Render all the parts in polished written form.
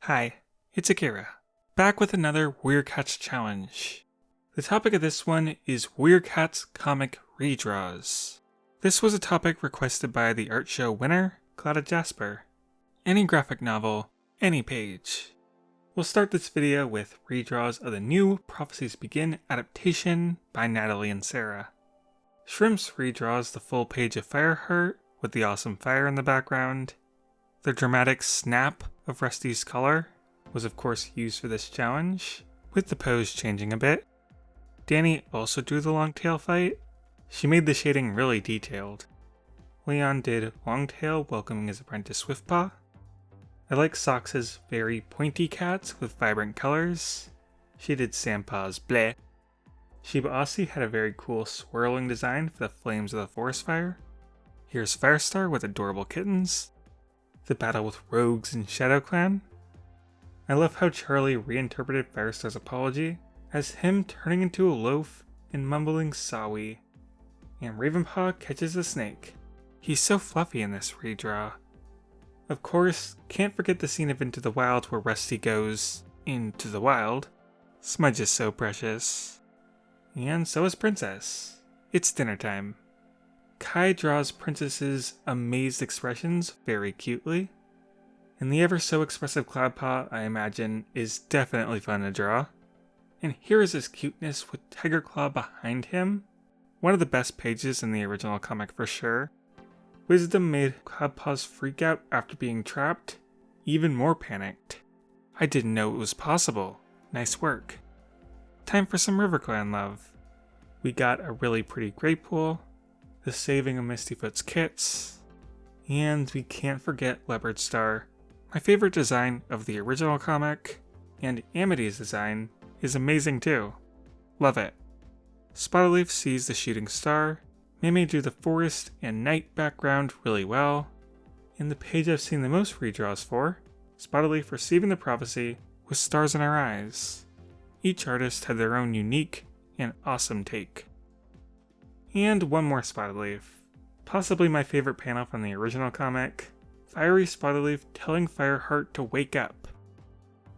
Hi, it's Akira, back with another WeirCats challenge. The topic of this one is WeirCats comic redraws. This was a topic requested by the art show winner, Clouded Jasper. Any graphic novel, any page. We'll start this video with redraws of the new Prophecies Begin adaptation by Natalie and Sara. Shrimps redraws the full page of Fireheart with the awesome fire in the background. The dramatic snap of Rusty's collar was of course used for this challenge, with the pose changing a bit. Danny also drew the long tail fight. She made the shading really detailed. Leon did long tail welcoming his apprentice Swiftpaw. I like Socks's very pointy cats with vibrant colors. She did Sampaw's bleh. Shiba Aussie had a very cool swirling design for the flames of the forest fire. Here's Firestar with adorable kittens. The battle with rogues in ShadowClan. I love how Charlie reinterpreted Firestar's apology as him turning into a loaf and mumbling Sawi. And Ravenpaw catches a snake. He's so fluffy in this redraw. Of course, can't forget the scene of Into the Wild where Rusty goes into the wild. Smudge is so precious. And so is Princess. It's dinner time. Kai draws Princess's amazed expressions very cutely. And the ever so expressive Cloudpaw, I imagine, is definitely fun to draw. And here is his cuteness with Tiger Claw behind him. One of the best pages in the original comic for sure. Wisdom made Cloudpaw's freak out after being trapped even more panicked. I didn't know it was possible. Nice work. Time for some RiverClan love. We got a really pretty Graypool, the saving of Mistyfoot's kits, and we can't forget Leopardstar, my favorite design of the original comic, and Amity's design is amazing too. Love it. Spotterleaf sees the shooting star. Mimi drew the forest and night background really well. In the page I've seen the most redraws for, Spotterleaf receiving the prophecy with stars in her eyes. Each artist had their own unique and awesome take. And one more Spotterleaf. Possibly my favorite panel from the original comic, Fiery Spotterleaf telling Fireheart to wake up.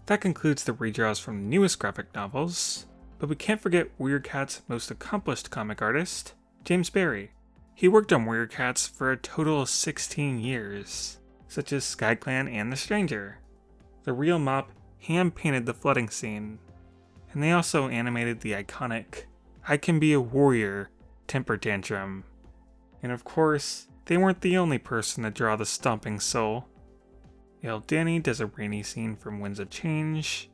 That concludes the redraws from the newest graphic novels, but we can't forget WeirCats' most accomplished comic artist, James Barry. He worked on WeirCats for a total of 16 years, such as SkyClan and The Stranger. The Real Mop hand-painted the flooding scene, and they also animated the iconic I Can Be a Warrior temper tantrum. And of course, they weren't the only person to draw the stomping soul. Il Danny does a rainy scene from Winds of Change,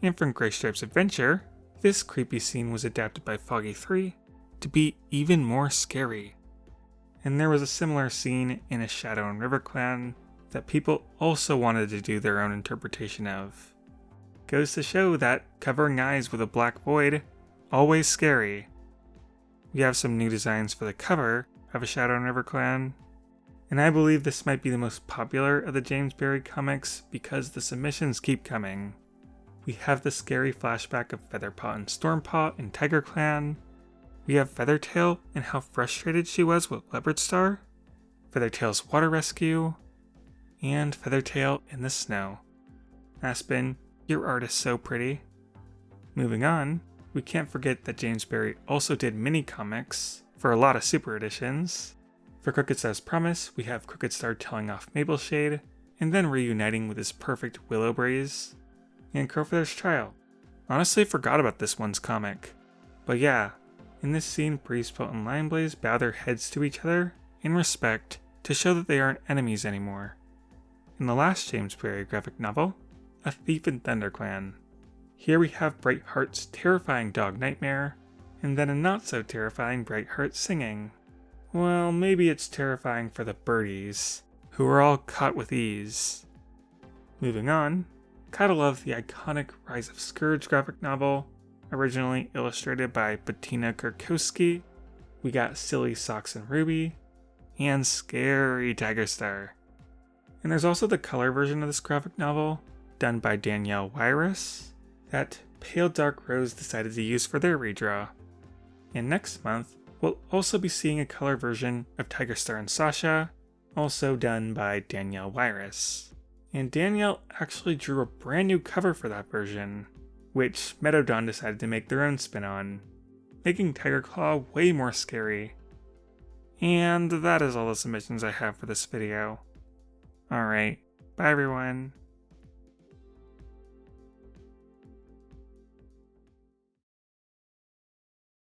and from Graystripe's adventure, this creepy scene was adapted by Foggy 3 to be even more scary. And there was a similar scene in A Shadow in RiverClan that people also wanted to do their own interpretation of. Goes to show that covering eyes with a black void, always scary. We have some new designs for the cover of A Shadow in RiverClan, and I believe this might be the most popular of the James Barry comics because the submissions keep coming. We have the scary flashback of Featherpaw and Stormpaw in TigerClan. We have Feathertail and how frustrated she was with Leopardstar, Feathertail's water rescue, and Feathertail in the snow. Aspen, your art is so pretty. Moving on, we can't forget that James Barry also did mini comics for a lot of super editions. For Crookedstar's Promise, we have Crookedstar telling off Mapleshade, and then reuniting with his perfect Willowbreeze, and Crowfeather's Trial. Honestly forgot about this one's comic. But yeah, in this scene, Breezepelt and Lineblaze bow their heads to each other in respect to show that they aren't enemies anymore. In the last James Barry graphic novel, A Thief in ThunderClan. Here we have Brightheart's terrifying dog nightmare, and then a not so terrifying Brightheart singing. Well, maybe it's terrifying for the birdies, who are all caught with ease. Moving on, gotta love the iconic Rise of Scourge graphic novel, originally illustrated by Bettina Kurkoski. We got Silly Socks and Ruby, and Scary Tigerstar. And there's also the color version of this graphic novel, done by Danielle Weires, that Pale Dark Rose decided to use for their redraw. And next month, we'll also be seeing a color version of Tigerstar and Sahsa, also done by Danielle Weires. and Danielle actually drew a brand new cover for that version, which Meadowdawn decided to make their own spin on, making Tigerclaw way more scary. And that is all the submissions I have for this video. Alright, bye everyone.